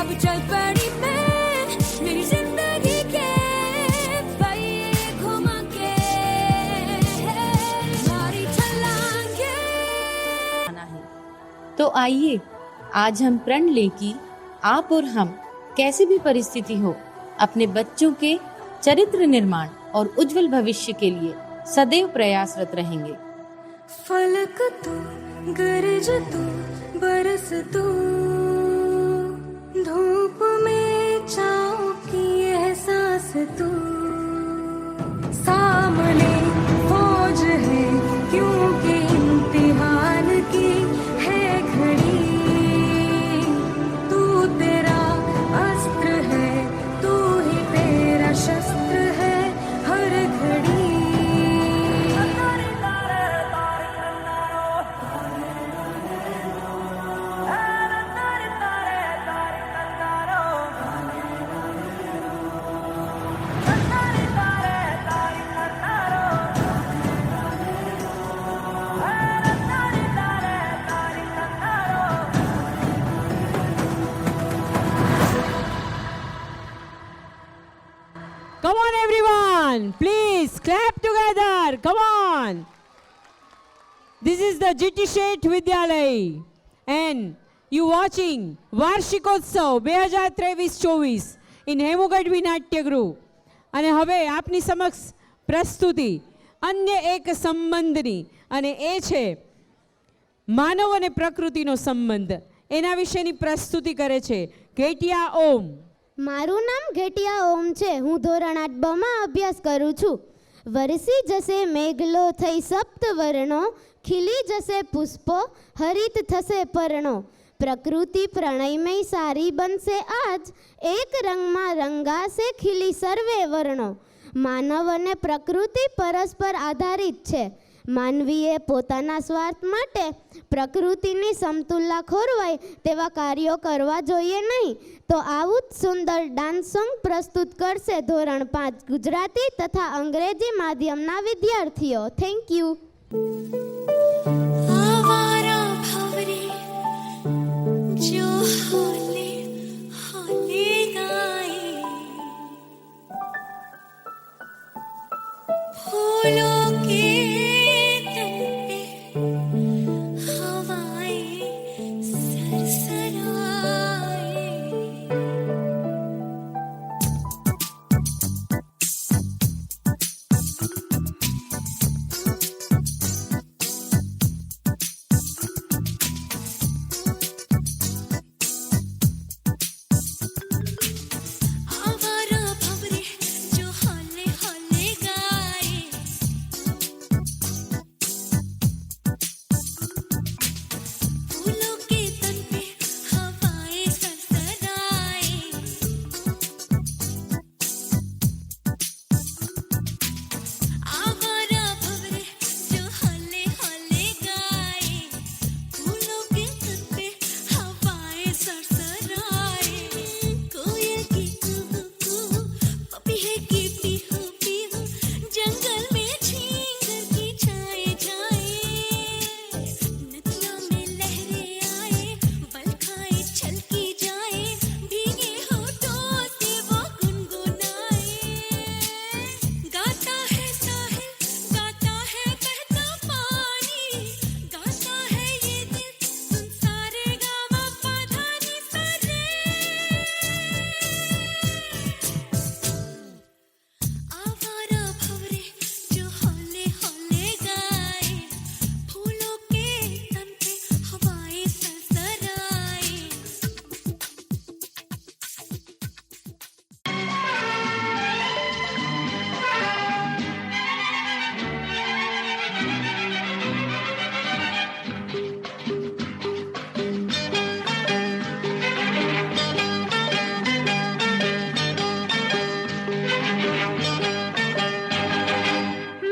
अब चल पड़ी मैं मेरी जिंदगी के पहिए घुमा के। मारी छलांगे। तो आइए आज हम प्रण लें कि आप और हम कैसी भी परिस्थिति हो, अपने बच्चों के चरित्र निर्माण और उज्जवल भविष्य के लिए सदैव प्रयासरत रहेंगे। फलक तू, गरज तू, बरस तू, धूप में छाँव की एहसास तू। सामने फौज है क्योंकि इम्तिहान की है घड़ी, तू तेरा अस्त्र है, तू ही तेरा शस्त्र है हर घड़ी। Come on everyone, please clap together. Come on. This is the GT Sheth Vidyalay and you watching વાર્ષિકોત્સવ 2023-24 in Hemu Gadhvi નાટ્યગૃહ. અને હવે આપની સમક્ષ પ્રસ્તુતિ અન્ય એક સંબંધની, અને એ છે માનવ અને પ્રકૃતિનો સંબંધ. એના વિશેની પ્રસ્તુતિ કરે છે ઘેટિયા ઓમ. મારું નામ ઘેટિયા ઓમ છે. હું ધોરણ 8માં અભ્યાસ કરું છું. વરસી જશે મેઘલો થઈ સપ્તવર્ણો, ખીલી જશે પુષ્પો હરિત થશે પર્ણો. પ્રકૃતિ પ્રણયમય સારી બનશે આજ, એક રંગમાં રંગાશે ખીલી સર્વે વર્ણો. માનવ અને પ્રકૃતિ પરસ્પર આધારિત છે. માનવીએ પોતાના સ્વાર્થ માટે પ્રકૃતિની સમતુલા ખોરવાય તેવા કાર્યો કરવા જોઈએ નહીં. તો આવું જ સુંદર ડાન્સ સોંગ પ્રસ્તુત કરશે ધોરણ 5 ગુજરાતી તથા અંગ્રેજી માધ્યમના વિદ્યાર્થીઓ. Thank you. आवारा भंवरे जो होले होले गाए, फूलों के तन पे हवाएं सरसराए. आवारा भंवरे जो होले होले गाए, फूलों के तन पे हवाएं सरसराए. आवारा भंवरे जो होले होले गाए, फूलों के तन पे हवाएं सरसराए. कोयल की कुहू कुहू, पपीहे की पीहू पीहू, जंगल में झींगर की छाए छाए. नदियों में लहरें आए, बलखाएं छलकी जाए, भीगे होठों से वो गुनगुनाए. गाता है साहिल, गाता है बहता पानी, गाता है ये दिल, सुन सारे गामा पाधा नी सारे. आवारा भंवरे जो होले होले गाए, फूलों के तन पे हवाएं सरसराए.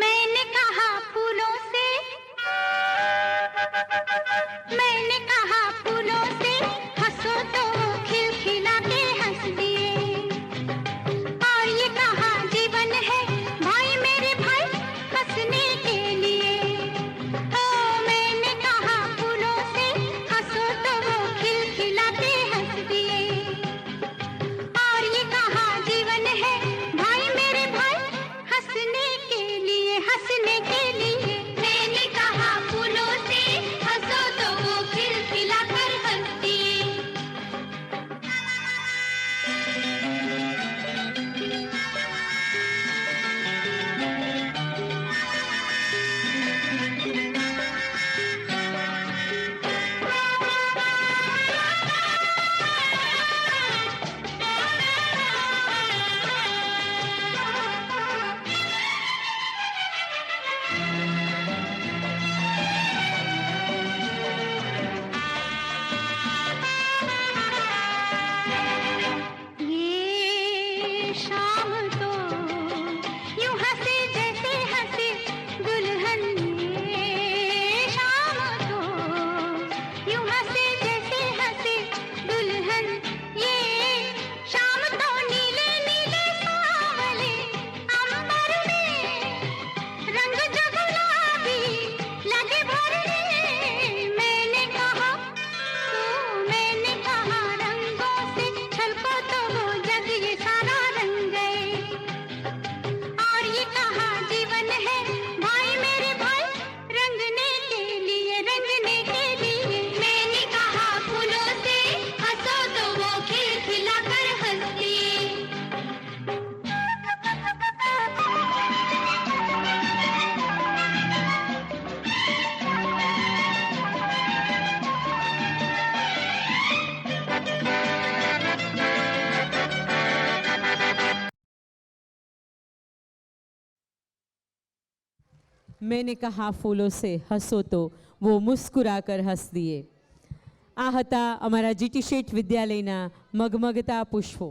मैंने कहा फूलों से, मैंने कहा फूलों से, हंसो तो वो खिलखिला के हंस दिए. और ये कहा जीवन है भाई मेरे भाई, हंसने के लिए. ओ मैंने कहा फूलों से, हंसो तो वो खिलखिला के हंस दिए. और ये कहा जीवन है भाई मेरे भाई, हंसने के लिए, हंसने के लिए. मैंने कहा फूलों से, हंसो तो वो खिलखिला कर हंस दिए. ये शाम तो यूं हंसे जैसे हंसे दुल्हन. ये शाम तो यूं हंसे जैसे हंसे दुल्हन. ये शाम तो नीले नीले सावले अंबर में रंग जो गुलाबी लगे भरने. मैंने कहा तो मैंने कहा रंगों से छलको तो वो जग ये सारा रंग गए. और ये कहा जीवन है भाई मेरे भाई, रंगने के लिए, रंगने के लिए. मैंने कहा फूलों से, हंसो तो वो खिलखिला कर हंस दिए. मैंने कहा फूलों से हंसो तो वो मुस्कुरा कर हंस दिए. આ હતા અમારા જીટી શેઠ વિદ્યાલયના મગમગતા પુષ્પો.